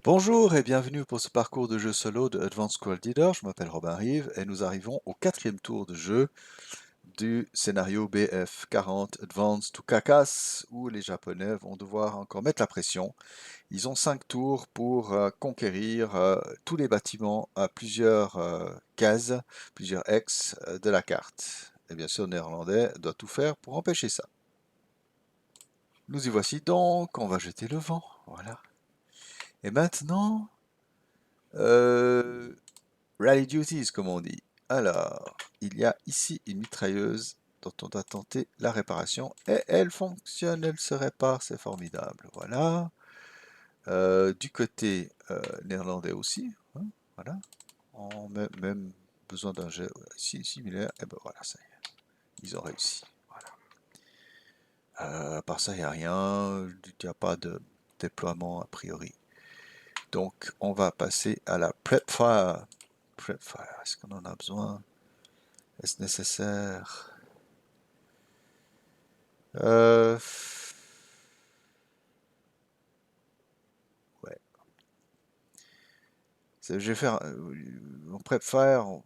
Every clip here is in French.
Bonjour et bienvenue pour ce parcours de jeu solo de Advanced Squad Leader. Je m'appelle Robin Rive et nous arrivons au quatrième tour de jeu du scénario BF40 Advanced to Kakas où les Japonais vont devoir encore mettre la pression. Ils ont 5 tours pour conquérir tous les bâtiments à plusieurs cases, plusieurs ex de la carte. Et bien sûr, le néerlandais doit tout faire pour empêcher ça. Nous y voici donc, on va jeter le vent, voilà. Et maintenant, euh, Rally Duties, comme on dit. Alors, il y a ici une mitrailleuse dont on doit tenter la réparation. Et elle fonctionne, elle se répare, c'est formidable. Voilà. Du côté néerlandais aussi. Hein, voilà. On a même besoin d'un jet similaire. Et ben voilà, ça y est. Ils ont réussi. Voilà. À part ça, il n'y a rien. Il n'y a pas de déploiement a priori. Donc, on va passer à la Prep Fire. Prep Fire, est-ce qu'on en a besoin? Est-ce nécessaire? Euh, ouais. Je vais faire. On préfère. On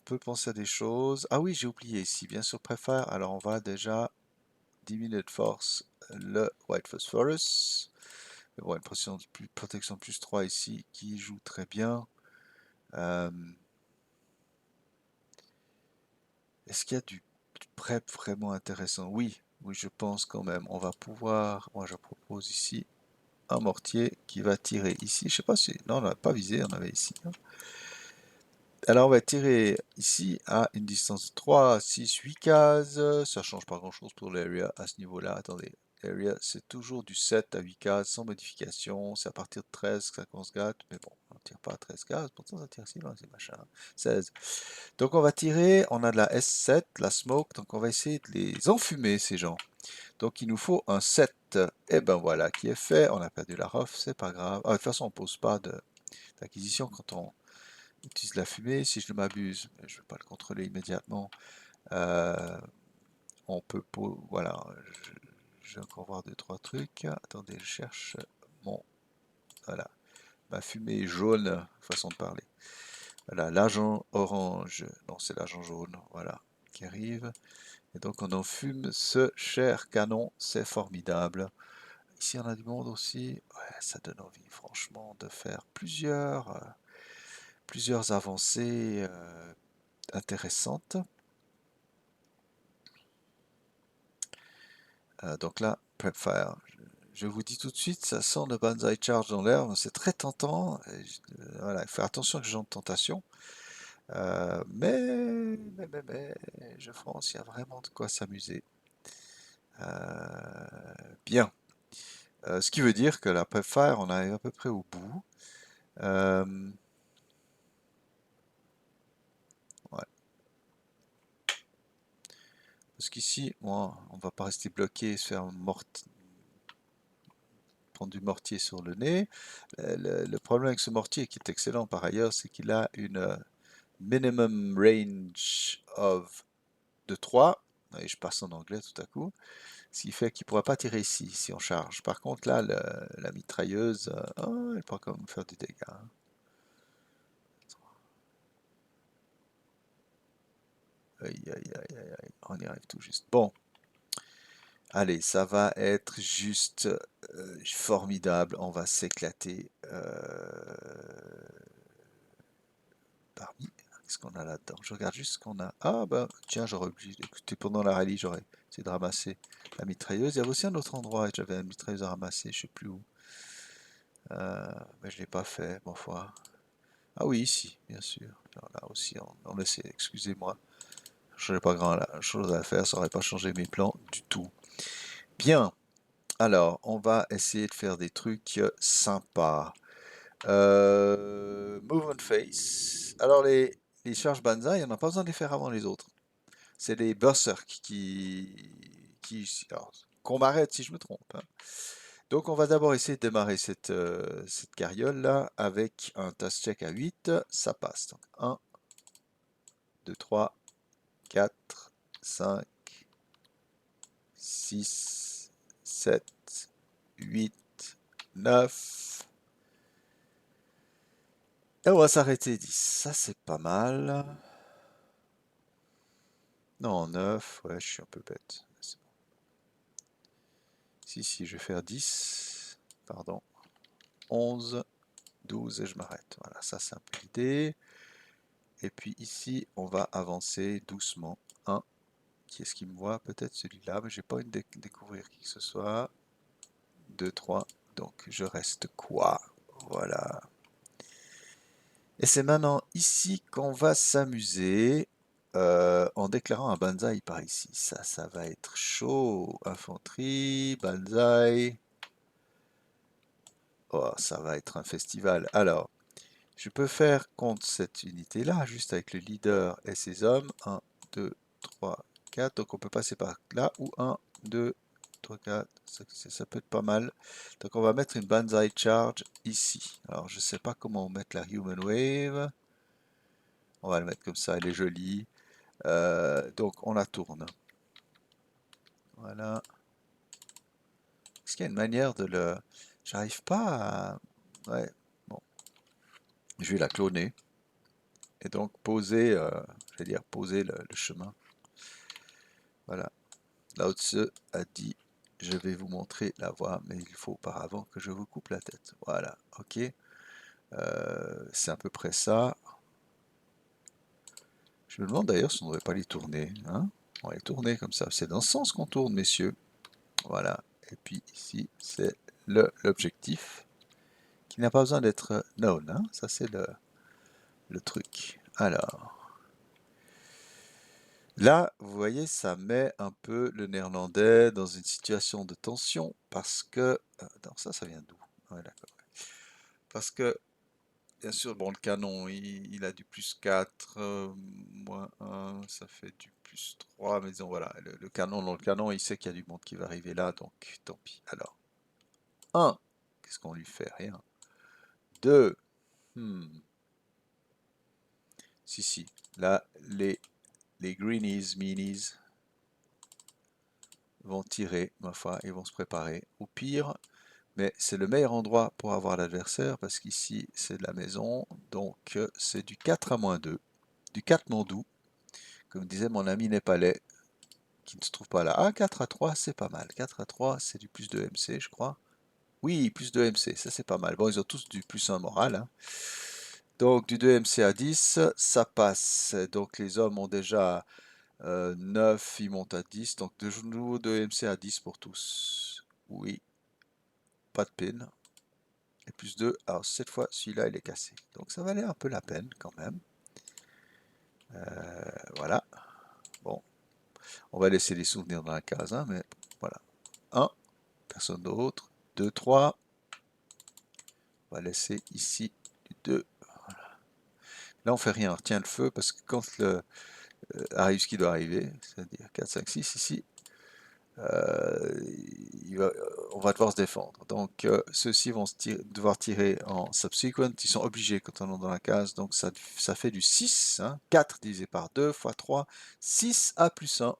peut penser à des choses. Ah oui, j'ai oublié ici. Bien sûr, préfère. Alors, on va déjà diminuer de force le White Phosphorus. Mais bon, une protection plus 3 ici qui joue très bien. Euh, Est-ce qu'il y a du prep vraiment intéressant? Oui, oui, je pense quand même. On va pouvoir. Moi, je propose ici un mortier qui va tirer ici. Je sais pas si... Non, on n'a pas visé, on avait ici, hein. Alors on va tirer ici à une distance de 3, 6, 8 cases. Ça change pas grand chose pour l'area à ce niveau-là. Attendez, l'area c'est toujours du 7 à 8 cases sans modification. C'est à partir de 13 que ça commence gâte. Mais bon, on ne tire pas à 13 cases. Pourtant ça tire si loin, c'est machin. 16. Donc on va tirer, on a de la S7, la smoke. Donc on va essayer de les enfumer ces gens. Donc il nous faut un 7. Et ben voilà qui est fait. On a perdu la ref, c'est pas grave. Ah, de toute façon on pose pas d'acquisition quand on utilise la fumée. Si je ne m'abuse, mais je ne vais pas le contrôler immédiatement. euh, on peut, voilà, je vais encore voir deux trois trucs. Attendez, je cherche mon, voilà, ma fumée jaune, façon de parler. Voilà, l'agent orange, non c'est l'agent jaune, voilà, qui arrive. Et donc on enfume ce cher canon, c'est formidable. Ici on a du monde aussi, ouais, ça donne envie franchement de faire plusieurs avancées intéressantes. Donc là, Prepfire, je vous dis tout de suite, ça sent le Banzai Charge dans l'air, c'est très tentant. Voilà, il faut faire attention avec ce genre de tentation. Mais, je pense qu'il y a vraiment de quoi s'amuser. Bien. Ce qui veut dire que la Prepfire, on arrive à peu près au bout. Euh, ouais. Parce qu'ici, moi, on va pas rester bloqué et se faire prendre du mortier sur le nez. Le problème avec ce mortier, qui est excellent par ailleurs, c'est qu'il a une minimum range of de 3. Et je passe en anglais tout à coup. Ce qui fait qu'il ne pourra pas tirer ici, si on charge. Par contre, là, la mitrailleuse, oh, elle pourra quand même faire du dégât, hein. Aïe, aïe, aïe, aïe, aïe. On y arrive tout juste. Bon, allez, ça va être juste formidable. On va s'éclater parmi. Qu'est-ce qu'on a là-dedans? Je regarde juste ce qu'on a. Ah, bah, tiens, j'aurais oublié. Écoutez, pendant la rallye, j'aurais essayé de ramasser la mitrailleuse. Il y avait aussi un autre endroit où j'avais une mitrailleuse à ramasser, je sais plus où. Mais je l'ai pas fait, ma foi. Ah oui, ici, bien sûr. Alors là aussi, on essaie, excusez-moi. Je n'aurais pas grand chose à faire, ça n'aurait pas changé mes plans du tout. Bien, alors, on va essayer de faire des trucs sympas. Movement Face. Alors, les charges Banzai, on n'a pas besoin de les faire avant les autres. C'est les Berserk alors, qu'on m'arrête si je me trompe, hein. Donc on va d'abord essayer de démarrer cette carriole là avec un task check à 8, ça passe. Donc 1, 2, 3, 4, 5, 6, 7, 8, 9, Et on va s'arrêter 10. Ça, c'est pas mal. Non, 9. Ouais, je suis un peu bête. C'est bon. Si, je vais faire 10. Pardon. 11, 12 et je m'arrête. Voilà, ça, c'est un peu l'idée. Et puis ici, on va avancer doucement. 1. Qui est-ce qui me voit? Peut-être celui-là, mais j'ai pas envie de découvrir qui que ce soit. 2, 3. Donc, je reste quoi? Voilà. Et c'est maintenant ici qu'on va s'amuser en déclarant un banzai par ici. Ça va être chaud. Infanterie, banzai. Oh, ça va être un festival. Alors, je peux faire contre cette unité-là, juste avec le leader et ses hommes. 1, 2, 3, 4. Donc on peut passer par là, ou 1, 2, 3, 4. Ça peut être pas mal. Donc on va mettre une banzai charge ici. Alors je sais pas comment mettre la human wave. On va le mettre comme ça, elle est jolie. Donc on la tourne. Voilà. Est-ce qu'il y a une manière de le... J'arrive pas à... Ouais, bon. Je vais la cloner. Et donc poser, je vais dire poser le chemin. Voilà. Lao Tzu a dit, je vais vous montrer la voie, mais il faut auparavant que je vous coupe la tête. Voilà, ok. C'est à peu près ça. Je me demande d'ailleurs si on ne devrait pas les tourner. Hein, on va les tourner comme ça. C'est dans ce sens qu'on tourne, messieurs. Voilà. Et puis ici, c'est l'objectif qui n'a pas besoin d'être known. Hein. Ça, c'est le truc. Alors, là, vous voyez, ça met un peu le néerlandais dans une situation de tension parce que... non, ça vient d'où? Ouais, d'accord. Parce que, bien sûr, bon, le canon, il a du plus 4, moins 1, ça fait du plus 3, mais disons, voilà, le canon, dans le canon, il sait qu'il y a du monde qui va arriver là, donc tant pis. Alors, 1, qu'est-ce qu'on lui fait? Rien. 2, si, là, les greenies, minis, vont tirer, ma foi, ils vont se préparer. Au pire, mais c'est le meilleur endroit pour avoir l'adversaire, parce qu'ici, c'est de la maison, donc c'est du 4 à moins 2, du 4 non doux, comme disait mon ami népalais, qui ne se trouve pas là. Ah, 4 à 3, c'est pas mal. 4 à 3, c'est du plus de MC, je crois. Oui, plus de MC, ça c'est pas mal. Bon, ils ont tous du plus 1 moral. Hein. Donc, du 2 MC à 10, ça passe. Donc, les hommes ont déjà 9, ils montent à 10. Donc, de nouveau 2 MC à 10 pour tous. Oui, pas de peine. Et plus 2. Alors, cette fois, celui-là, il est cassé. Donc, ça valait un peu la peine quand même. Voilà. Bon, on va laisser les souvenirs dans la case, hein, mais voilà. 1, personne d'autre. 2, 3. On va laisser ici du 2. Voilà. Là, on fait rien, on retient le feu parce que quand arrive ce qui doit arriver, c'est-à-dire 4, 5, 6 ici, on va devoir se défendre. Donc, ceux-ci vont devoir tirer en subsequent. Ils sont obligés quand on est dans la case. Donc, ça fait du 6. Hein, 4 divisé par 2 fois 3. 6 à plus 1.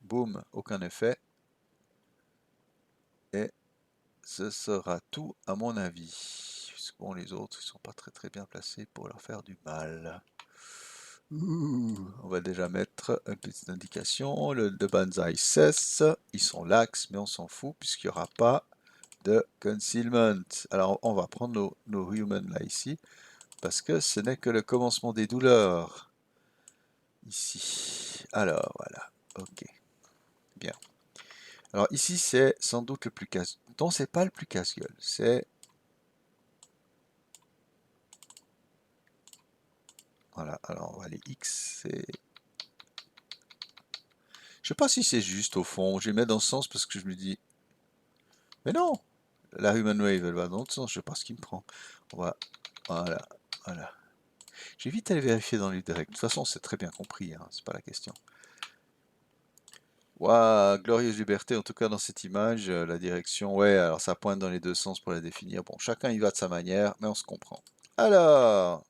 Boum, aucun effet. Et ce sera tout à mon avis. Parce que bon, les autres, ils sont pas très bien placés pour leur faire du mal. On va déjà mettre une petite indication. Le Banzai cesse. Ils sont lax, mais on s'en fout puisqu'il n'y aura pas de concealment. Alors, on va prendre nos humans là ici parce que ce n'est que le commencement des douleurs. Ici. Alors, voilà. Ok. Bien. Alors, ici, c'est sans doute le plus casse... Non, c'est pas le plus casse-gueule. C'est... Voilà. Alors, on va aller X. C'est... Je sais pas si c'est juste au fond. Je les mets dans ce sens parce que je me dis... Mais non! La Human Wave, elle va dans l'autre sens. Je sais pas ce qui me prend. On va... Voilà. Voilà. J'ai vite aller vérifier dans les directs. De toute façon, c'est très bien compris. Hein, c'est pas la question. Waouh, glorieuse liberté, en tout cas dans cette image, la direction, ouais, alors ça pointe dans les deux sens pour la définir. Bon, chacun y va de sa manière, mais on se comprend. Alors,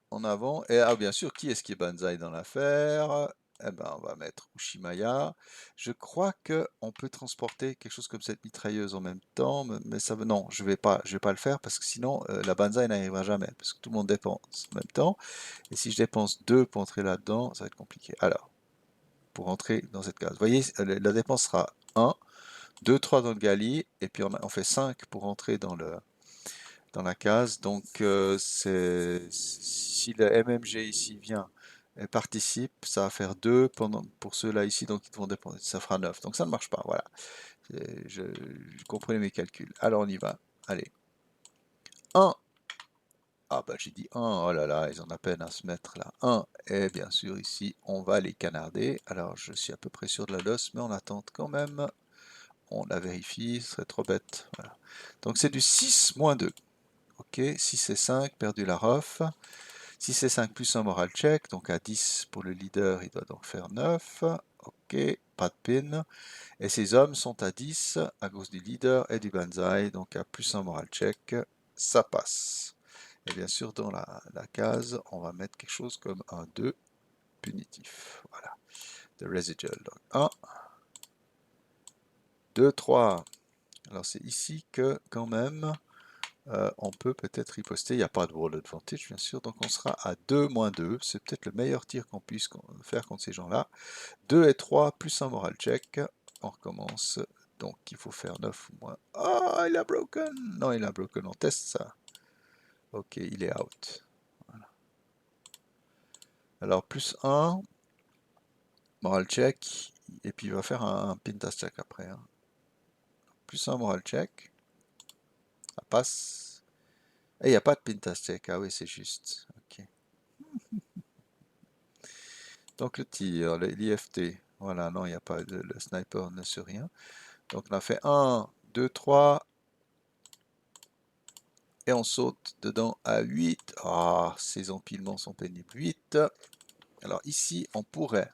en avant, et ah, bien sûr, qui est-ce qui est Banzai dans l'affaire? Eh ben, on va mettre Ushimaya. Je crois que on peut transporter quelque chose comme cette mitrailleuse en même temps, mais ça non, je vais pas le faire parce que sinon la Banzai n'arrivera jamais parce que tout le monde dépense en même temps. Et si je dépense 2 pour entrer là-dedans, ça va être compliqué. Alors, pour entrer dans cette case, vous voyez, la dépense sera 1, 2, 3 dans le gali, et puis on fait 5 pour entrer dans la case. Donc, si le MMG ici vient et participe, ça va faire 2 pour ceux-là ici, donc ils vont dépendre, ça fera 9. Donc ça ne marche pas, voilà. Je comprenais mes calculs. Alors on y va. Allez. 1. Ah bah j'ai dit 1, oh là là, ils ont à peine à se mettre là. 1. Et bien sûr ici, on va les canarder. Alors je suis à peu près sûr de la loss, mais on attend quand même. On la vérifie, ce serait trop bête. Voilà. Donc c'est du 6 moins 2. Ok, 6 et 5, perdu la ref. 6 et 5 plus un moral check, donc à 10 pour le leader, il doit donc faire 9. Ok, pas de pin. Et ces hommes sont à 10 à cause du leader et du banzai, donc à plus un moral check, ça passe. Et bien sûr, dans la case, on va mettre quelque chose comme un 2 punitif. Voilà, the residual. Donc 1, 2, 3. Alors c'est ici que quand même on peut peut-être riposter. Il n'y a pas de wall advantage, bien sûr. Donc on sera à 2 moins 2. C'est peut-être le meilleur tir qu'on puisse faire contre ces gens-là. 2 et 3 plus un moral check. On recommence. Donc il faut faire 9 ou moins. Ah, oh, il a broken. Non, il a broken. On teste ça. Ok, il est out. Voilà. Alors plus 1. Moral check. Et puis il va faire un pintas check après. Hein. Plus un moral check. Ça passe. Et il n'y a pas de pintas check. Ah oui, c'est juste. Ok. Donc le tir, l'IFT, voilà, non, il n'y a pas, le sniper ne sait rien. Donc on a fait 1, 2, 3, et on saute dedans à 8. Ah, ces empilements sont pénibles. 8. Alors ici, on pourrait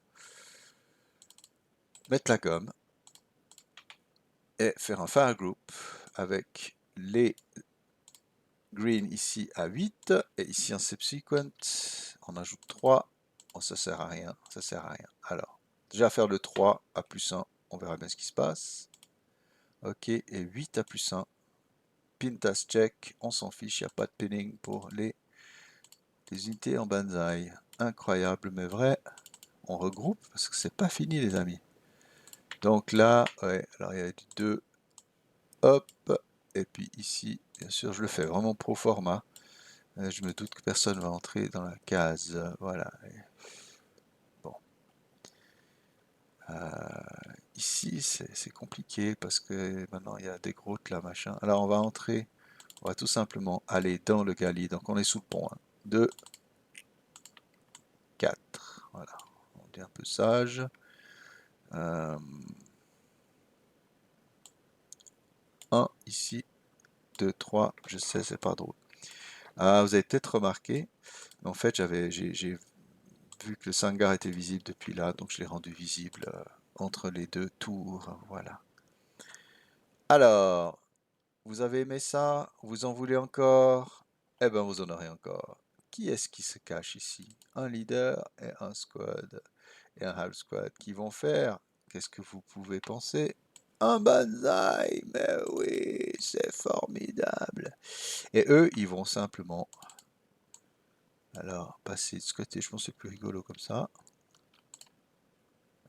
mettre la gomme et faire un fire group avec les green ici à 8, et ici en subsequent, on ajoute 3. Bon, ça sert à rien, ça sert à rien. Alors, déjà faire le 3 à plus 1, on verra bien ce qui se passe. Ok, et 8 à plus 1. Pintas check, on s'en fiche, il n'y a pas de pinning pour les unités en banzai. Incroyable mais vrai. On regroupe parce que c'est pas fini les amis. Donc là, ouais, alors il y a du 2, hop, et puis ici, bien sûr, je le fais vraiment pro forma. Je me doute que personne va entrer dans la case. Voilà. Bon. Ici, c'est compliqué parce que maintenant il y a des grottes là, machin. Alors on va entrer, on va tout simplement aller dans le gali. Donc on est sous le pont. 2, 4. Voilà. On est un peu sage. 1 ici. 2, 3. Je sais, c'est pas drôle. Ah, vous avez peut-être remarqué, mais en fait, j'ai vu que le Sangar était visible depuis là, donc je l'ai rendu visible entre les deux tours. Voilà. Alors, vous avez aimé ça? Vous en voulez encore? Eh ben, vous en aurez encore. Qui est-ce qui se cache ici? Un leader et un squad. Et un half squad qui vont faire, qu'est-ce que vous pouvez penser? Un banzai! Mais oui, c'est formidable. Et eux, ils vont simplement, alors, passer de ce côté, je pense que c'est plus rigolo comme ça.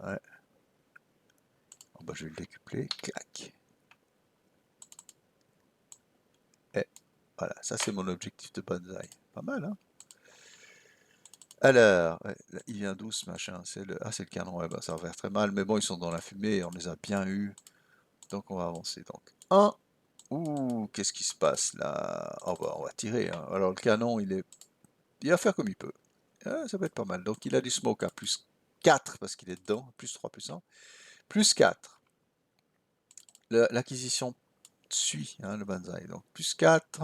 Ouais. Bon, bah, je vais le décupler. Clac. Et voilà, ça c'est mon objectif de banzai. Pas mal, hein? Alors, ouais, là, il vient d'où ce machin? C'est le canon. Ouais, bah, ça va faire très mal. Mais bon, ils sont dans la fumée. On les a bien eus. Donc, on va avancer. Donc, un. Ouh, qu'est-ce qui se passe là? Oh, bah, on va tirer. Hein. Alors, le canon, il va faire comme il peut. Ça va être pas mal. Donc, il a du smoke à plus 4 parce qu'il est dedans. Plus 3, plus 1. Plus 4. L'acquisition suit hein, le banzai. Donc, plus 4.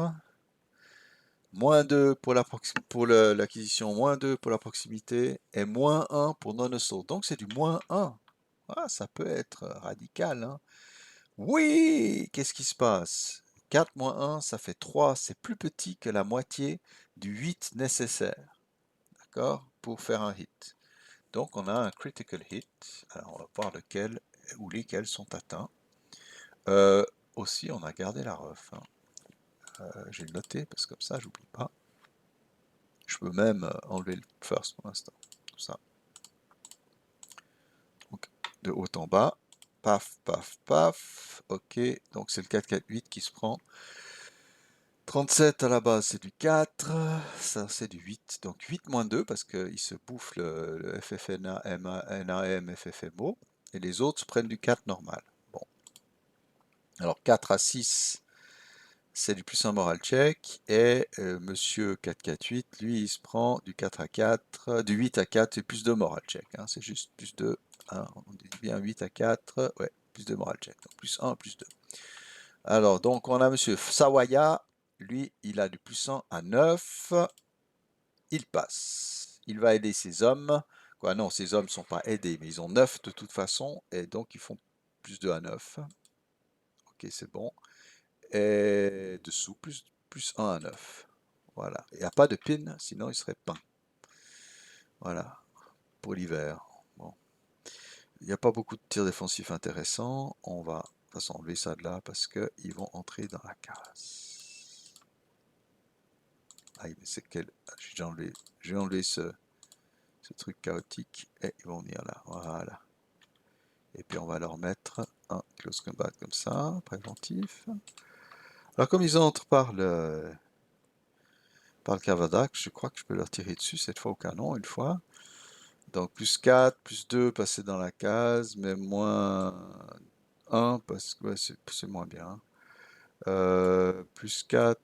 Moins 2 pour l'acquisition, moins 2 pour la proximité, et moins 1 pour non-assault. Donc c'est du moins 1. Ah, ça peut être radical. Hein. Oui, qu'est-ce qui se passe? 4 moins 1, ça fait 3. C'est plus petit que la moitié du 8 nécessaire. D'accord? Pour faire un hit. Donc on a un critical hit. Alors on va voir lequel ou lesquels sont atteints. Euh, Aussi on a gardé la ref, hein. J'ai noté parce que comme ça j'oublie pas. Je peux même enlever le first pour l'instant. Tout ça. Donc de haut en bas. Paf, paf, paf. Ok, donc c'est le 4-4-8 qui se prend. 37 à la base c'est du 4, ça c'est du 8, donc 8 moins 2 parce qu'il se bouffe le FFNA, NAM, FFMO, et les autres prennent du 4 normal. Bon, alors 4 à 6 c'est du plus 1 moral check, et monsieur 448, lui il se prend du 4 à 4, du 8 à 4 c'est plus 2 moral check, hein, c'est juste plus 2, hein, on dit bien 8 à 4, ouais, plus 2 moral check, donc plus 1, plus 2. Alors, donc, on a monsieur Sawaya. Lui, il a du plus 1 à 9. Il passe. Il va aider ses hommes. Quoi, non, ses hommes ne sont pas aidés, mais ils ont 9 de toute façon. Et donc, ils font plus 2 à 9. Ok, c'est bon. Et dessous, plus 1 à 9. Voilà. Il n'y a pas de pin, sinon il serait peint. Voilà. Pour l'hiver. Bon. Il n'y a pas beaucoup de tirs défensifs intéressants. On va de toute façon enlever ça de là parce qu'ils vont entrer dans la case. Ah, mais c'est quel... J'ai enlevé ce truc chaotique et ils vont venir là. Voilà. Et puis on va leur mettre un close combat comme ça, préventif. Alors comme ils entrent par le Cavadac, je crois que je peux leur tirer dessus cette fois au canon une fois. Donc plus 4, plus 2 passer dans la case, mais moins 1 parce que ouais, c'est moins bien. Plus 4,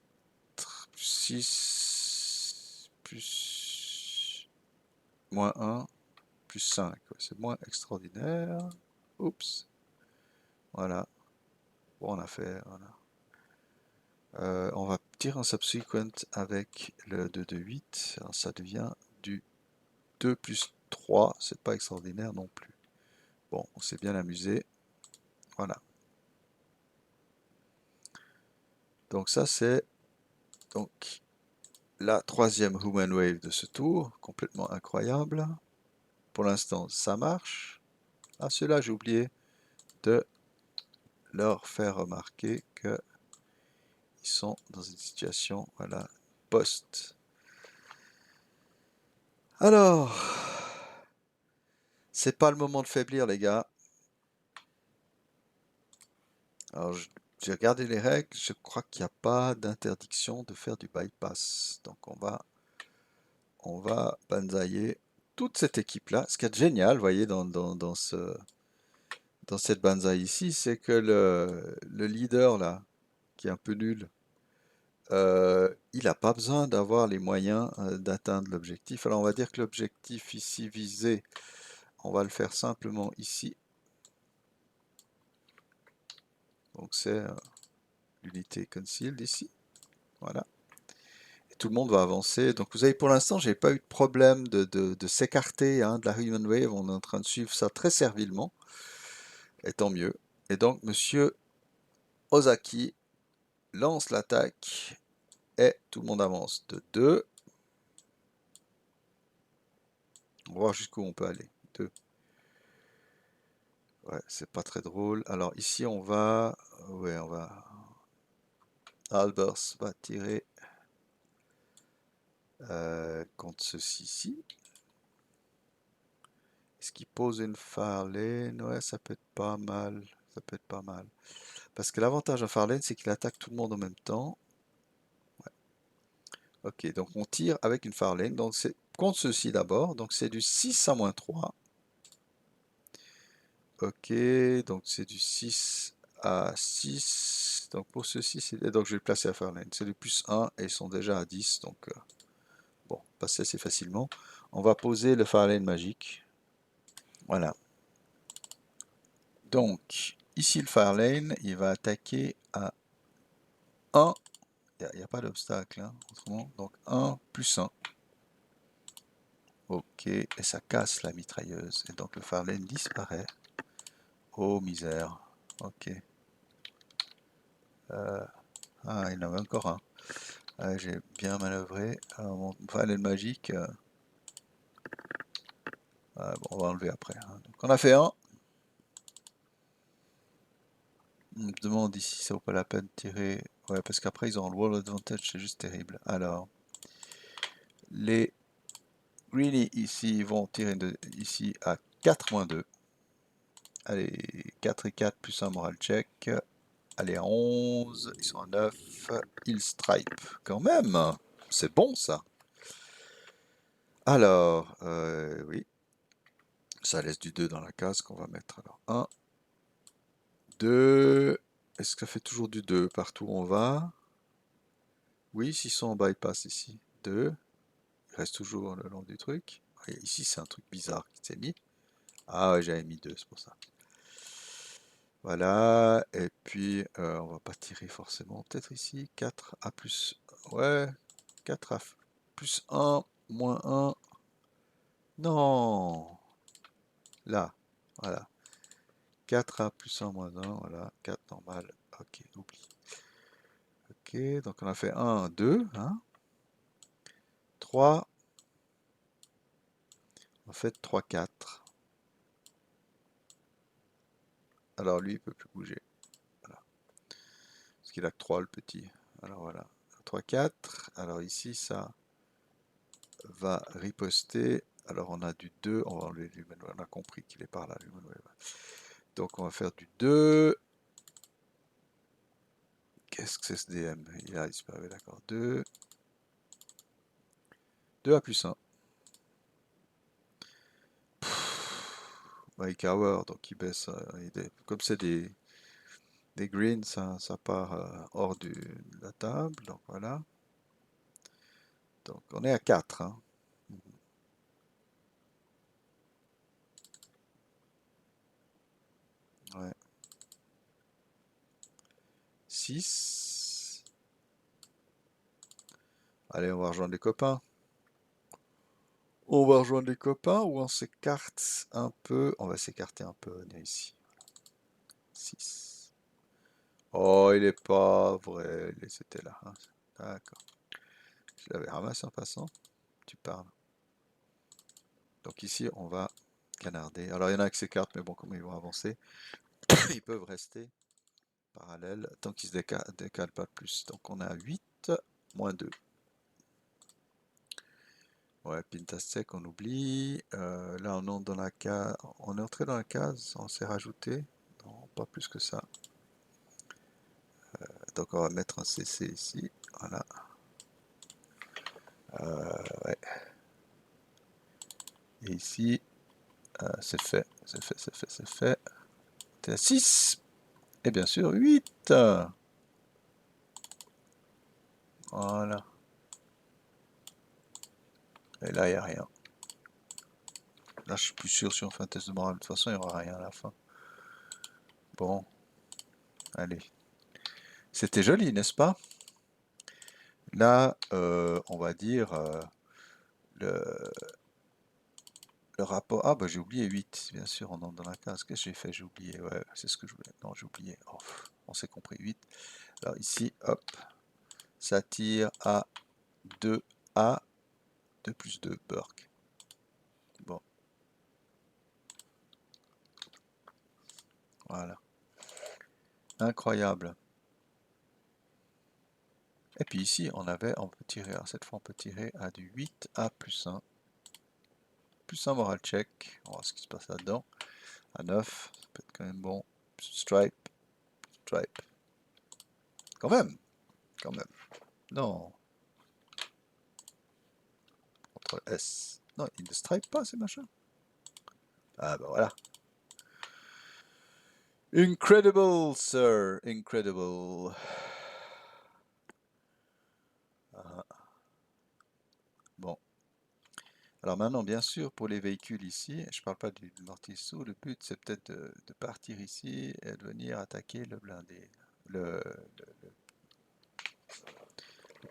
plus 6, plus moins 1, plus 5. Ouais, c'est moins extraordinaire. Oups. Voilà. Bon, on a fait. Voilà. On va tirer un subsequent avec le 2 de 8. Alors ça devient du 2 plus 3. C'est pas extraordinaire non plus. Bon, on s'est bien amusé. Voilà. Donc ça c'est donc la troisième Human Wave de ce tour. Complètement incroyable. Pour l'instant, ça marche. Ah, ceux-là, j'ai oublié de leur faire remarquer que ils sont dans une situation, voilà, post. Alors, c'est pas le moment de faiblir, les gars. Alors, j'ai regardé les règles, je crois qu'il n'y a pas d'interdiction de faire du bypass. Donc, on va banzailler toute cette équipe-là. Ce qui est génial, vous voyez, dans cette banzai ici, c'est que le leader, là, qui est un peu nul, il n'a pas besoin d'avoir les moyens d'atteindre l'objectif. Alors, on va dire que l'objectif ici visé, on va le faire simplement ici. Donc, c'est l'unité concealed ici. Voilà. Et tout le monde va avancer. Donc vous avez pour l'instant, j'ai pas eu de problème de s'écarter hein, de la Human Wave. On est en train de suivre ça très servilement. Et tant mieux. Et donc monsieur Ozaki lance l'attaque. Et tout le monde avance de 2. On va voir jusqu'où on peut aller. 2. Ouais, c'est pas très drôle. Alors ici on va... Ouais, on va... Albers va tirer contre ceci-ci. Est-ce qu'il pose une Farlane? Ouais, ça peut être pas mal. Ça peut être pas mal. Parce que l'avantage de Farlane, c'est qu'il attaque tout le monde en même temps. Ouais. Ok, donc on tire avec une Farlane. Donc c'est contre ceci d'abord. Donc c'est du 6 à moins 3. Ok, donc c'est du 6 à 6. Donc pour ceci, donc je vais le placer à Farlane. C'est du plus 1 et ils sont déjà à 10. Donc bon, passer assez facilement. On va poser le Farlane magique. Voilà. Donc, ici le Farlane, il va attaquer à 1. Il n'y a pas d'obstacle, hein, autrement. Donc 1 plus 1. Ok, et ça casse la mitrailleuse. Et donc le Farlane disparaît. Oh misère. Ok. Ah, il y en avait encore un. Ah, j'ai bien manœuvré. Alors, mon Farlane magique. Ah, bon, on va enlever après, hein. Donc on a fait un. On me demande ici, ça vaut pas la peine de tirer. Ouais, parce qu'après ils auront le wall advantage, c'est juste terrible. Alors, les greenies ici vont tirer ici à 4-2. Allez, 4 et 4 plus un moral check. Allez, à 11, ils sont à 9. Ils stripe, quand même. C'est bon ça. Alors, oui, ça laisse du 2 dans la case qu'on va mettre. Alors, 1, 2. Est-ce que ça fait toujours du 2 partout où on va? Oui, s'ils sont en bypass ici. 2. Il reste toujours le long du truc. Et ici, c'est un truc bizarre qui s'est mis. Ah ouais, j'avais mis 2, c'est pour ça. Voilà, et puis on va pas tirer forcément. Peut-être ici, 4 à plus. Ouais, 4 à plus 1, moins 1. Non! Là, voilà. 4 à plus 1, moins 1, voilà. 4 normal. Ok, oublie. Ok, donc on a fait 1, 2, hein. 3. En fait, 3, 4. Alors lui, il peut plus bouger. Voilà. Parce qu'il a que 3, le petit. Alors voilà. 3, 4. Alors ici, ça va riposter. Alors on a du 2. On va enlever l'humanoid. On a compris qu'il est par là, l'humanoid. Donc on va faire du 2. Qu'est-ce que c'est ce DM? Il a disparu, d'accord. 2. 2 à plus 1. Mike Hour, donc il baisse. Comme c'est des greens, ça part hors de la table. Donc voilà. Donc on est à 4. Hein. Ouais. 6. Allez, on va rejoindre les copains. On va rejoindre les copains ou on s'écarte un peu. On va s'écarter un peu, venir ici. 6. Oh, il est pas vrai. C'était là. Hein. D'accord. Je l'avais ramassé en passant. Tu parles. Donc ici, on va canarder. Alors, il y en a qui s'écartent, mais bon, comme ils vont avancer, ils peuvent rester parallèles tant qu'ils se décalent pas plus. Donc, on a 8, moins 2. Ouais, Pintasec, on oublie. Là, on entre dans la case. On est entré dans la case, on s'est rajouté. Non, pas plus que ça. Donc, on va mettre un CC ici. Voilà. Ouais. Et ici, c'est fait, c'est fait, c'est fait, c'est fait. T'es à 6. Et bien sûr, 8. Voilà. Et là, il n'y a rien. Là, je suis plus sûr si on fait un test de morale. De toute façon, il n'y aura rien à la fin. Bon, allez. C'était joli, n'est-ce pas? Là, on va dire le, le rapport. Ah, bah j'ai oublié 8, bien sûr, on entre dans la case. Qu'est-ce que j'ai fait? J'ai oublié. Ouais, c'est ce que je voulais. Non, j'ai oublié. Oh, on s'est compris, 8. Alors ici, hop, ça tire à 2A, 2 plus 2, Burk. Bon, voilà. Incroyable. Et puis ici, on peut tirer, alors cette fois on peut tirer à du 8A plus 1. Plus un moral check. On va voir ce qui se passe là-dedans. À 9, ça peut être quand même bon. Stripe, stripe. Quand même, quand même. Non, contre S. Non, il ne stripe pas ces machins. Ah bah voilà. Incredible, sir. Incredible. Ah, bon. Alors maintenant, bien sûr, pour les véhicules ici, je parle pas du mortisseau, le but c'est peut-être de partir ici et de venir attaquer le blindé. Le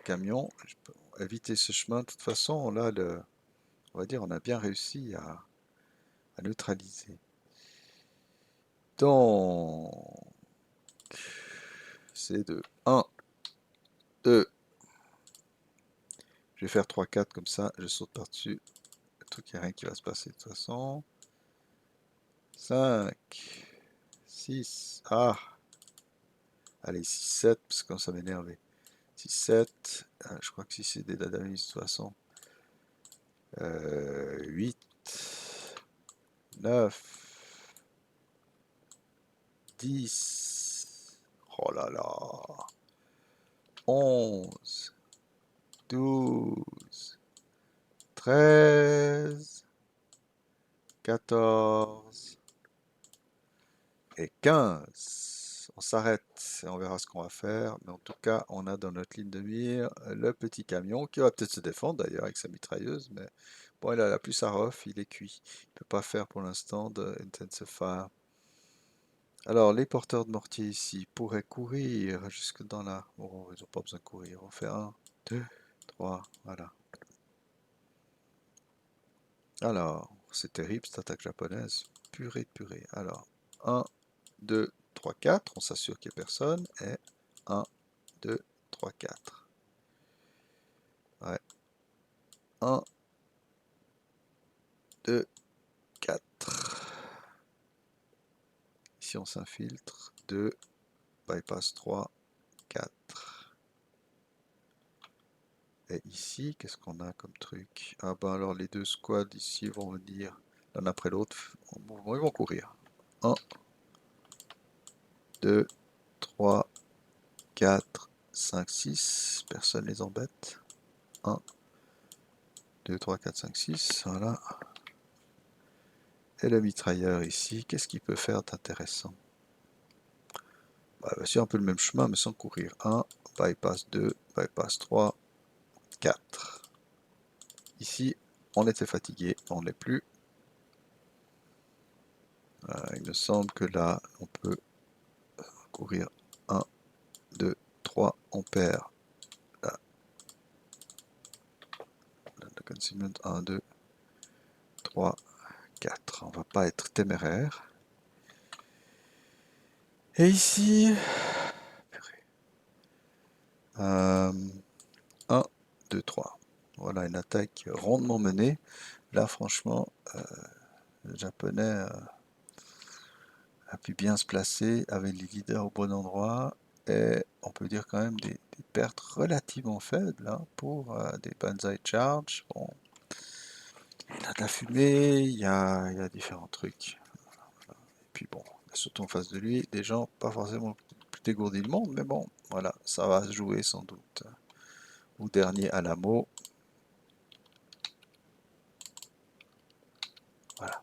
camion. Je peux éviter ce chemin. De toute façon, là, on va dire, on a bien réussi à neutraliser. Donc, c'est de 1, 2. Je vais faire 3, 4 comme ça, je saute par-dessus. surtout qu'il n'y a rien qui va se passer de toute façon. 5, 6, ah, allez, 6, 7, parce que comme ça m'énerve. 6, 7, je crois que si c'est des dadamis de toute façon. 8, 9, 10, oh là là, 11, 12, 13, 14 et 15. On s'arrête et on verra ce qu'on va faire. Mais en tout cas, on a dans notre ligne de mire le petit camion qui va peut-être se défendre d'ailleurs avec sa mitrailleuse. Mais bon, il a la plus à rough, il est cuit. Il ne peut pas faire pour l'instant de intensive fire. Alors, les porteurs de mortier ici pourraient courir jusque dans la... Bon, ils n'ont pas besoin de courir. On fait 1, 2, 3, voilà. Alors, c'est terrible cette attaque japonaise. Purée de purée. Alors, 1, 2, 3, 4. On s'assure qu'il n'y ait personne. Et 1, 2, 3, 4. Ouais. 1, 2, 4. Ici, on s'infiltre. 2, bypass 3, 4. Et ici, qu'est-ce qu'on a comme truc? Ah ben alors, les deux squads ici vont venir l'un après l'autre. Ils vont courir. 1, 2, 3, 4, 5, 6. Personne les embête. 1, 2, 3, 4, 5, 6. Voilà. Et le mitrailleur ici, qu'est-ce qu'il peut faire d'intéressant? Bah, c'est un peu le même chemin, mais sans courir. 1, bypass 2, bypass 3, 4. Ici, on était fatigué, on ne l'est plus. Il me semble que là, on peut courir 1, 2, 3, on perd le concealment 1, 2, 3, 4. On va pas être téméraire. Et ici, 1, 2, 3. Voilà une attaque rondement menée. Là, franchement, le japonais a pu bien se placer avec les leaders au bon endroit. Et on peut dire quand même des pertes relativement faibles hein, pour des Banzai Charge. Bon, il y a de la fumée, il y a différents trucs. Et puis bon, surtout en face de lui, des gens pas forcément plus dégourdis le monde, mais bon, voilà, ça va se jouer sans doute. Au dernier Alamo. Voilà.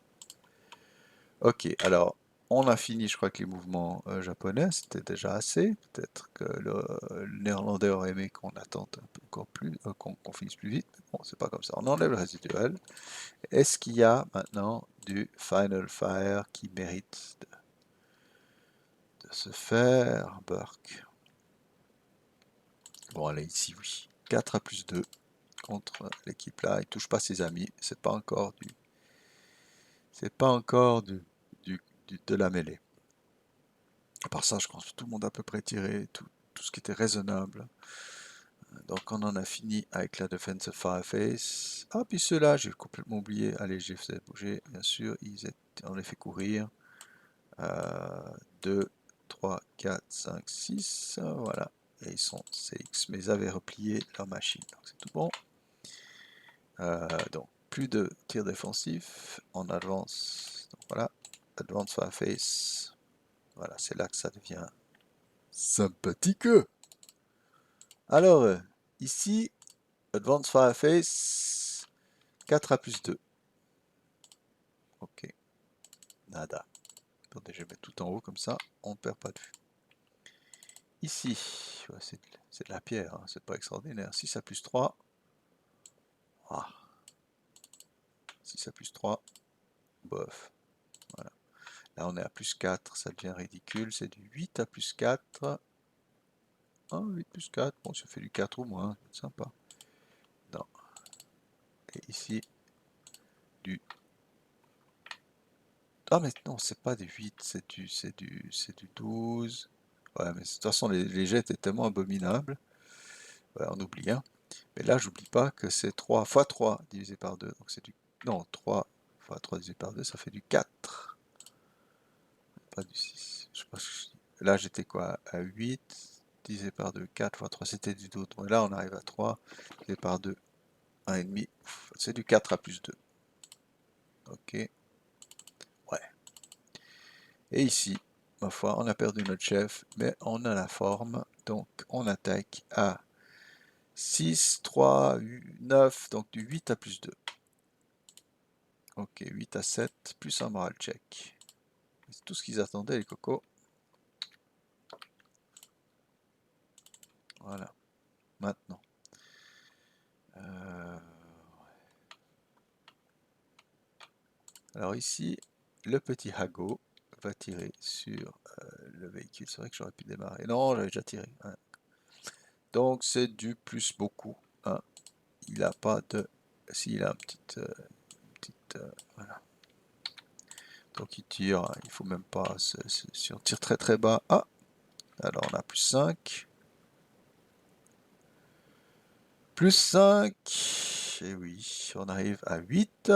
Ok, alors on a fini, je crois que les mouvements japonais, c'était déjà assez. Peut-être que le néerlandais aurait aimé qu'on attende un peu encore plus, qu'on finisse plus vite. Mais bon, c'est pas comme ça. On enlève le résiduel. Est-ce qu'il y a maintenant du Final Fire qui mérite de se faire? Burke. Bon, allez, ici, oui. 4 à plus 2 contre l'équipe là. Il touche pas ses amis. C'est pas encore du. C'est pas encore de la mêlée. À part ça, je pense que tout le monde a à peu près tiré tout ce qui était raisonnable. Donc on en a fini avec la Defensive Fireface. Ah, puis ceux-là, j'ai complètement oublié. Allez, j'ai fait bouger, bien sûr. On les fait courir. 2, 3, 4, 5, 6. Voilà. Et ils sont CX, mais ils avaient replié leur machine. Donc c'est tout bon. Donc plus de tir défensif. On avance. Donc voilà. Advanced Fireface. Voilà, c'est là que ça devient sympathique. Alors, ici, Advanced Fireface, 4 à plus 2. Ok, nada. Attendez, je vais mettre tout en haut comme ça, on ne perd pas de vue. Ici, ouais, c'est de la pierre, hein, c'est pas extraordinaire. 6 à plus 3. Ah. 6 à plus 3. Bof. Voilà. Là, on est à plus 4, ça devient ridicule. C'est du 8 à plus 4. Ah, 8 plus 4. Bon, ça fait du 4 ou moins, c'est sympa. Non. Et ici, du... Ah, mais non, c'est pas du 8, c'est du 12. Ouais, mais de toute façon, les jets étaient tellement abominables. Ouais, on oublie, hein. Mais là, j'oublie pas que c'est 3 fois 3 divisé par 2. Donc c'est du Non, 3 fois 3 divisé par 2, ça fait du 4. Pas du 6. Je sais pas ce que je dis. Là, j'étais quoi? À 8 divisé par 2, 4 fois 3, c'était du 2. Donc là, on arrive à 3 divisé par 2, 1,5. C'est du 4 à plus 2. Ok. Ouais. Et ici, ma foi, on a perdu notre chef, mais on a la forme. Donc, on attaque à 6, 3, 9, donc du 8 à plus 2. Ok, 8 à 7, plus un moral check. C'est tout ce qu'ils attendaient, les cocos. Voilà, maintenant. Euh, Alors ici, le petit Hago va tirer sur le véhicule. C'est vrai que j'aurais pu démarrer. Non, j'avais déjà tiré. Hein. Donc c'est du plus beaucoup. Hein. Il n'a pas de... S'il a un petite voilà. Donc il tire, hein. Il faut même pas... Si on tire très très bas... Ah! Alors on a plus 5. Plus 5. Et oui, on arrive à 8.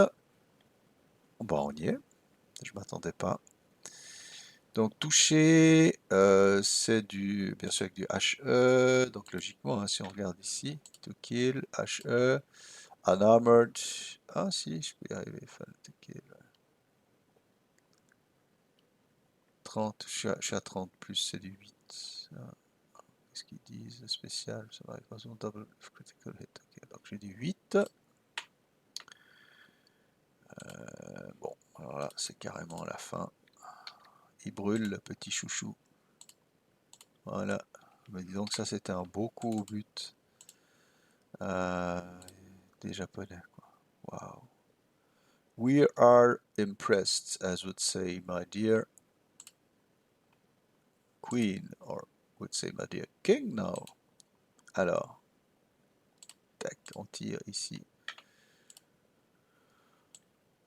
Bon, on y est. Je m'attendais pas. Donc toucher, c'est du, bien sûr avec du HE, donc logiquement, hein, si on regarde ici, to kill, HE, unarmored, ah si, je peux y arriver, fail to kill, 30, je suis à 30 plus, c'est du 8, ah, qu'est-ce qu'ils disent, spécial, ça va, double critical hit, ok, donc j'ai du 8, bon, alors là, c'est carrément la fin, il brûle le petit chouchou, voilà, mais dis donc ça c'était un beau coup au but, euh, des japonais, quoi, waouh. We are impressed, as would say my dear queen, or would say my dear king now. Alors, tac, on tire ici.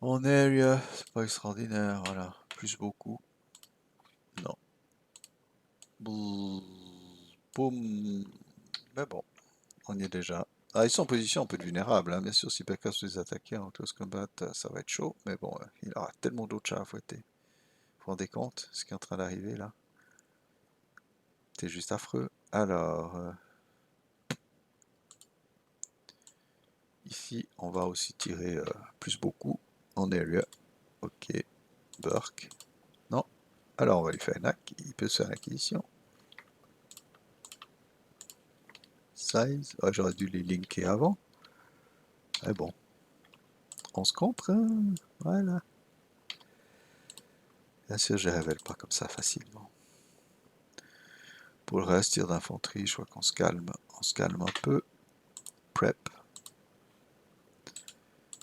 En area, c'est pas extraordinaire, voilà. Plus beaucoup. Non. Boum. Mais bon, on y est déjà. Ah, ils sont en position un peu vulnérable, hein. Bien sûr, si Pekka se les attaquer en close combat, ça va être chaud. Mais bon, il aura tellement d'autres chats à fouetter. Vous vous rendez compte ce qui est en train d'arriver là? C'est juste affreux. Alors, ici, on va aussi tirer plus beaucoup en area. Ok, Burke. Non. Alors, on va lui faire une hack. Il peut se faire l'acquisition. Size. Oh, j'aurais dû les linker avant. Mais bon, on se comprend. Voilà. Bien sûr, je ne révèle pas comme ça facilement. Pour le reste, tir d'infanterie, je vois qu'on se calme. On se calme un peu. Prep.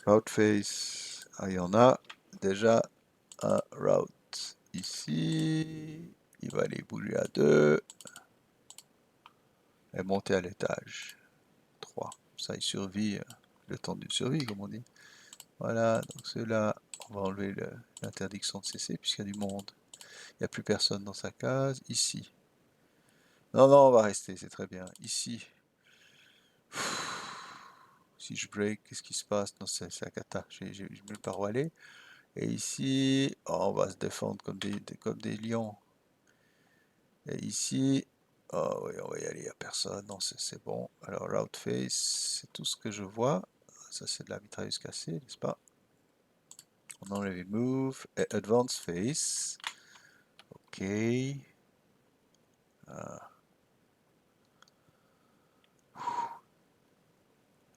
Route face. Ah, il y en a déjà un route ici. Il va aller bouger à 2. Et monter à l'étage. 3. Ça, il survit, le temps de survie, comme on dit. Voilà, donc ceux-là, on va enlever l'interdiction de cesser puisqu'il y a du monde. Il n'y a plus personne dans sa case. Ici. Non, non, on va rester, c'est très bien. Ici. Si je break, qu'est-ce qui se passe? Non, c'est la cata. J'ai même pas où aller. Et ici, oh, on va se défendre comme des lions. Et ici, oh oui, on va y aller, il n'y a personne. Non, c'est bon. Alors, route face, c'est tout ce que je vois. Ça, c'est de la mitrailleuse cassée, n'est-ce pas? On enlève move et advance face. Ok. Ah.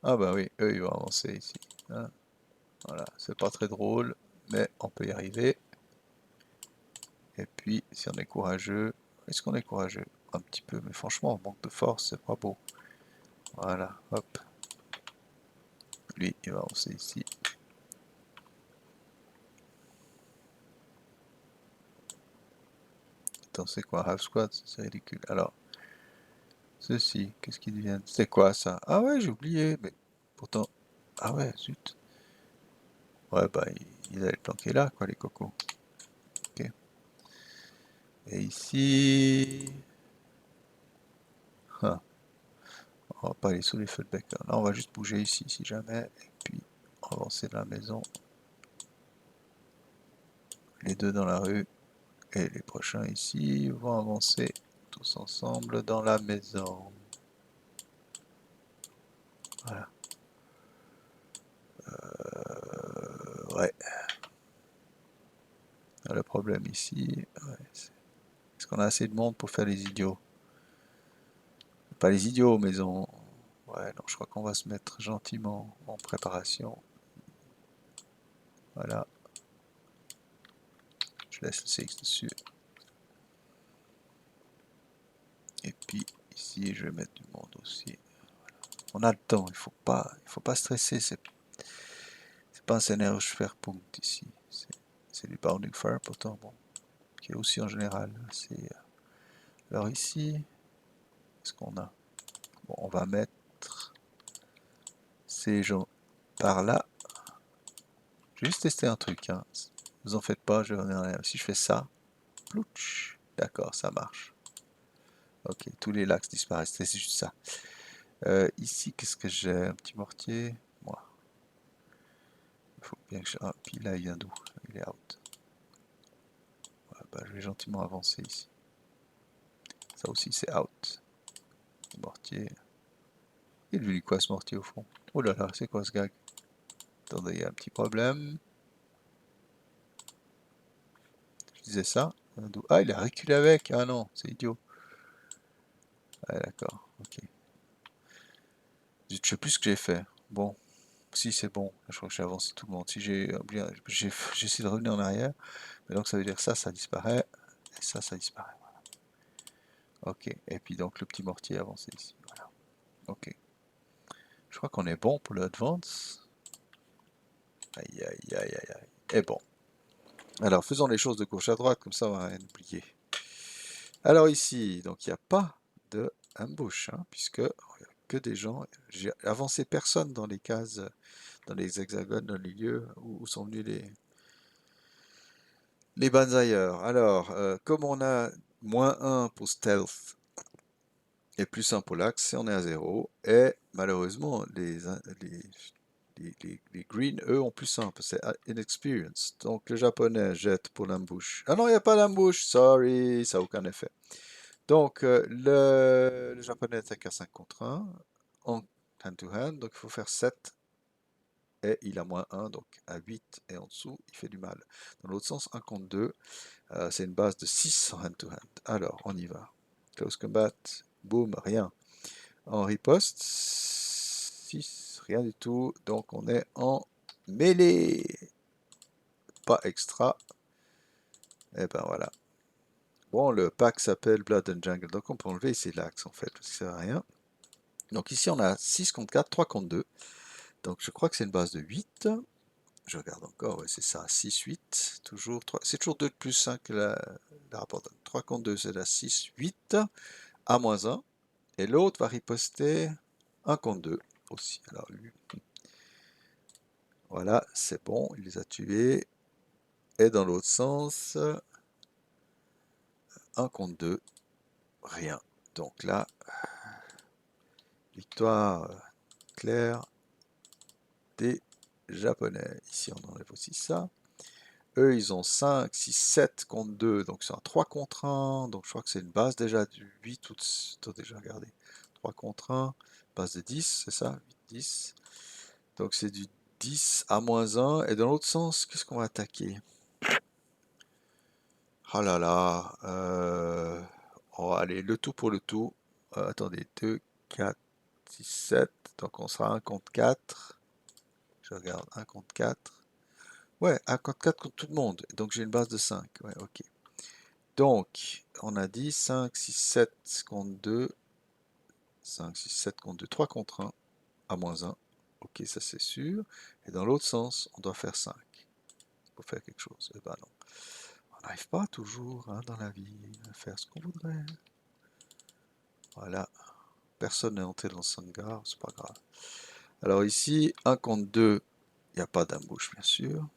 Ah bah oui, eux ils vont avancer ici. Hein. Voilà, c'est pas très drôle, mais on peut y arriver. Et puis, si on est courageux, est-ce qu'on est courageux? Un petit peu, mais franchement, on manque de force, c'est pas beau. Voilà, hop. Lui, il va avancer ici. Attends, c'est quoi, half squat? C'est ridicule. Alors, ceci, qu'est-ce qu'ils deviennent? C'est quoi ça? Ah ouais, j'ai oublié, mais pourtant... Ah ouais, zut. Ouais, bah, ils allaient planquer là, quoi, les cocos. Ok. Et ici... Ah, on va pas aller sous les feux de bec là. Là, on va juste bouger ici, si jamais. Et puis, on va avancer dans la maison. Les deux dans la rue. Et les prochains ici vont avancer tous ensemble dans la maison. Voilà. Ouais. Le problème ici, ouais, est-ce qu'on a assez de monde pour faire les idiots? Pas les idiots, mais on... Ouais, non, je crois qu'on va se mettre gentiment en préparation. Voilà. Je laisse le CX dessus. Et puis, ici, je vais mettre du monde aussi. On a le temps, il faut pas stresser. C'est pas un scénario Schwerpunkt ici. C'est du Bounding Fire, pourtant, bon, qui est aussi en général. Alors ici, qu'est-ce qu'on a? Bon, on va mettre ces gens par là. Je vais juste tester un truc, hein. Vous en faites pas, je vais en rien. Si je fais ça, plouch, d'accord, ça marche. Ok, tous les lacs disparaissent, c'est juste ça. Ici, qu'est-ce que j'ai? Un petit mortier. Moi. Il faut bien que je... Ah, puis là, il vient d'où? Il est out. Ouais, bah, je vais gentiment avancer ici. Ça aussi, c'est out. Mortier. Il est devenu quoi ce mortier au fond? Oh là là, c'est quoi ce gag? Attendez, il y a un petit problème. Je disais ça. Ah, il a reculé avec. Ah non, c'est idiot. Ah, d'accord, ok. Je sais plus ce que j'ai fait. Bon, si c'est bon, je crois que j'ai avancé tout le monde. Si j'ai oublié, j'ai essayé de revenir en arrière. Mais donc ça veut dire que ça disparaît. Et ça disparaît. Ok, et puis donc le petit mortier avancé ici. Voilà. Ok. Je crois qu'on est bon pour le advance. Aïe, aïe, aïe, aïe, aïe. Et bon. Alors, faisons les choses de gauche à droite, comme ça on va rien oublier. Alors ici, donc il n'y a pas de ambush, hein, puisque il n'y a que des gens. J'ai avancé personne dans les cases, dans les hexagones, dans les lieux où sont venus les banzaieurs. Alors, comme on a -1 pour stealth et +1 pour l'axe, on est à 0. Et malheureusement, les greens, eux, ont +1, parce que c'est inexperience. Donc le japonais jette pour l'ambush. Ah non, il n'y a pas d'ambush, sorry, ça n'a aucun effet. Donc le japonais attaque à 5 contre 1, en hand-to-hand, donc il faut faire 7, et il a -1, donc à 8 et en dessous, il fait du mal. Dans l'autre sens, 1 contre 2, c'est une base de 6 en hand-to-hand. Alors, on y va. Close combat, boum, rien. En riposte, 6, rien du tout. Donc on est en mêlée. Pas extra. Et ben voilà. Bon, le pack s'appelle Blood and Jungle. Donc on peut enlever ici l'axe en fait, parce que ça sert à rien. Donc ici on a 6 contre 4, 3 contre 2. Donc je crois que c'est une base de 8. Je regarde encore, ouais, c'est ça, 6, 8. Toujours 3. C'est toujours 2 de plus 5 que la rapport donne. 3 contre 2, c'est la 6, 8. A -1. Et l'autre va riposter 1 contre 2 aussi. Alors lui, voilà, c'est bon, il les a tués. Et dans l'autre sens, 1 contre 2, rien. Donc là, victoire claire des Japonais. Ici, on enlève aussi ça. Eux, ils ont 5, 6, 7 contre 2, donc c'est un 3 contre 1. Donc je crois que c'est une base déjà du 8 ou de... Attendez, déjà regardé. 3 contre 1, base de 10, c'est ça? 8, 10. Donc c'est du 10 à -1. Et dans l'autre sens, qu'est-ce qu'on va attaquer? Oh là là. Oh, allez, le tout pour le tout. Attendez, 2, 4, 6, 7. Donc on sera 1 contre 4. Je regarde, 1 contre 4. Ouais, 1 contre 4 contre tout le monde. Donc j'ai une base de 5. Ouais, ok. Donc, on a dit 5, 6, 7 contre 2. 5, 6, 7 contre 2. 3 contre 1 à -1. Ok, ça c'est sûr. Et dans l'autre sens, on doit faire 5. Il faut faire quelque chose. Eh ben non. On n'arrive pas toujours hein, dans la vie à faire ce qu'on voudrait. Voilà. Personne n'est entré dans le hangar, c'est pas grave. Alors ici, 1 contre 2, il n'y a pas d'embouche bien sûr.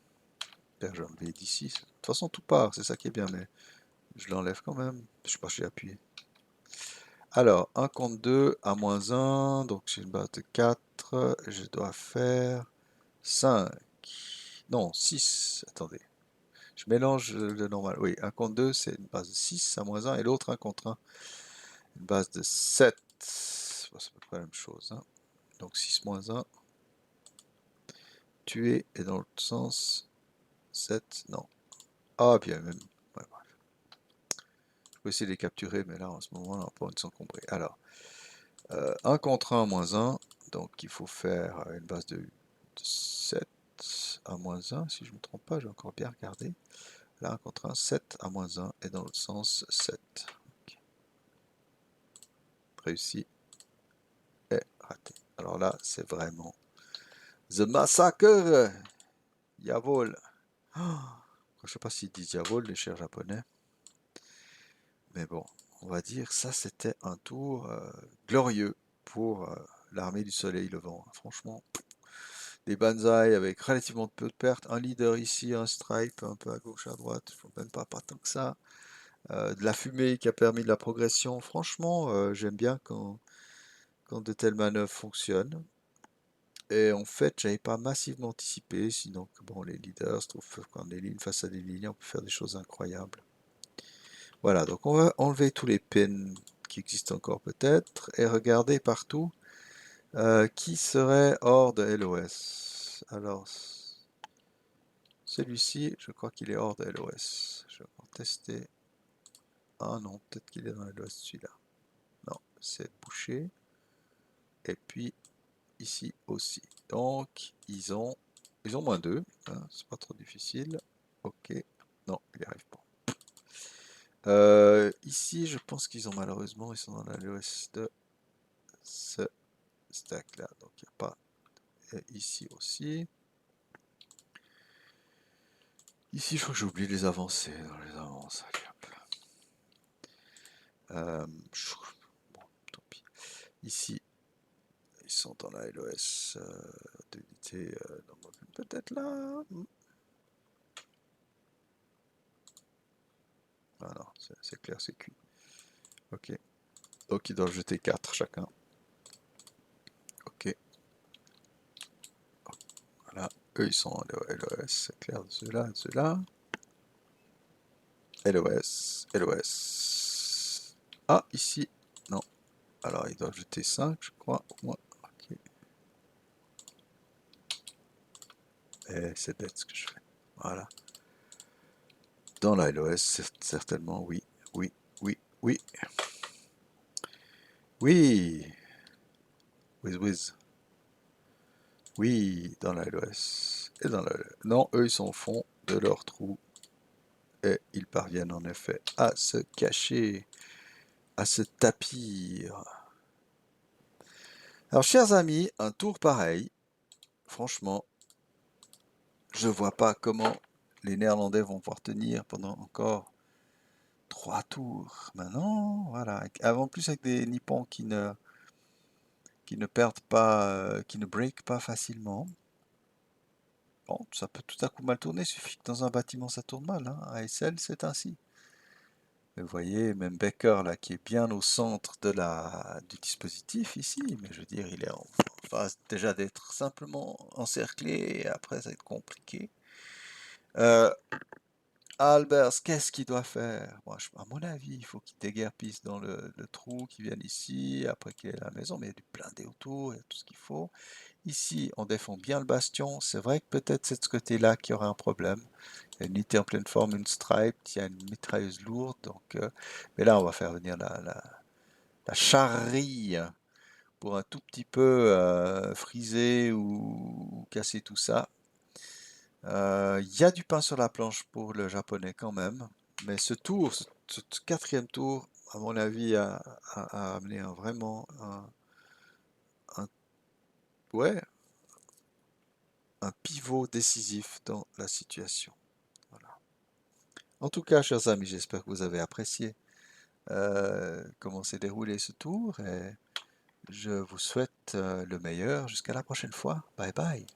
Là, j'ai enlevé d'ici. De toute façon, tout part, c'est ça qui est bien, mais je l'enlève quand même. Je sais pas si j'ai appuyé. Alors, 1 contre 2 à -1, donc j'ai une base de 4. Je dois faire 5. Non, 6. Attendez. Je mélange le normal. Oui, 1 contre 2, c'est une base de 6 à moins 1, et l'autre 1 contre 1, une base de 7. Bon, c'est à peu près la même chose, hein. Donc 6 moins 1, tuer, et dans l'autre sens, 7, non. Ah, bien même. Ouais, bref. Je peux essayer de les capturer, mais là, en ce moment, on n'a pas envie de s'encombrer. Alors, 1 contre 1 moins 1, donc il faut faire une base de 7 à moins 1, si je ne me trompe pas, j'ai encore bien regardé. Là, 1 contre 1, 7 à moins 1, et dans l'autre sens, 7. Okay. Réussi, et raté. Alors là, c'est vraiment The Massacre. Jawohl. Oh, je ne sais pas s'ils disent Jawohl, les chers japonais. Mais bon, on va dire ça, c'était un tour glorieux pour l'armée du soleil levant. Franchement, des banzai avec relativement peu de pertes. Un leader ici, un stripe un peu à gauche, à droite. Je ne même pas tant que ça. De la fumée qui a permis de la progression. Franchement, j'aime bien quand de telles manœuvres fonctionnent. Et en fait, j'avais pas massivement anticipé, sinon que bon, les leaders, je trouve que quand on est ligne face à des lignes, on peut faire des choses incroyables. Voilà, donc on va enlever tous les pins qui existent encore peut-être, et regarder partout qui serait hors de LOS. Alors, celui-ci, je crois qu'il est hors de LOS. Je vais encore tester. Ah non, peut-être qu'il est dans LOS celui-là. Non, c'est bouché. Et puis ici aussi. Donc, ils ont moins 2. Hein, c'est pas trop difficile. Ok. Non, il n'y arrive pas. Ici, je pense qu'ils ont malheureusement, ils sont dans la LOS de ce stack là. Donc, il n'y a pas. Et ici aussi. Ici, je crois que j'ai oublié de les avancer. Dans les avances. Allez, hop. Bon, tant pis. Ici, ils sont dans la LOS d'unité. Peut-être là. Ah non, c'est clair, c'est cuit. Ok. Donc ils doivent jeter 4 chacun. Ok. Voilà. Eux, ils sont en LOS. C'est clair de ceux-là, de ceux-là. LOS. LOS. Ah, ici. Non. Alors, ils doivent jeter 5, je crois. Au moins. Ok. Et c'est bête ce que je fais. Voilà. Dans la LOS, certainement, oui. Oui. Oui. Oui. Oui. Whiz. Oui, dans la LOS. Et dans la... Non, eux, ils sont au fond de leur trou. Et ils parviennent en effet à se cacher, à se tapir. Alors, chers amis, un tour pareil, franchement, je vois pas comment les Néerlandais vont pouvoir tenir pendant encore 3 tours. Maintenant, voilà. En plus, avec des Nippons qui ne perdent pas, qui ne break pas facilement. Bon, ça peut tout à coup mal tourner, il suffit que dans un bâtiment ça tourne mal, hein. À ASL, c'est ainsi. Vous voyez, même Becker, là, qui est bien au centre du dispositif ici, mais je veux dire, il est en phase déjà d'être simplement encerclé, et après ça va être compliqué. Albers, qu'est-ce qu'il doit faire? Moi, à mon avis, il faut qu'il déguerpisse dans le trou, qu'il vienne ici, après qu'il ait la maison, mais il y a du blindé autour, il y a tout ce qu'il faut. Ici, on défend bien le bastion. C'est vrai que peut-être c'est de ce côté-là qu'il y aura un problème. Il y a une unité en pleine forme, une stripe, il y a une mitrailleuse lourde. Donc, mais là, on va faire venir la charrie pour un tout petit peu friser ou casser tout ça. Il y a du pain sur la planche pour le japonais quand même. Mais ce tour, ce quatrième tour, à mon avis, a amené vraiment ouais, un pivot décisif dans la situation. Voilà. En tout cas, chers amis, j'espère que vous avez apprécié comment s'est déroulé ce tour et je vous souhaite le meilleur jusqu'à la prochaine fois. Bye bye.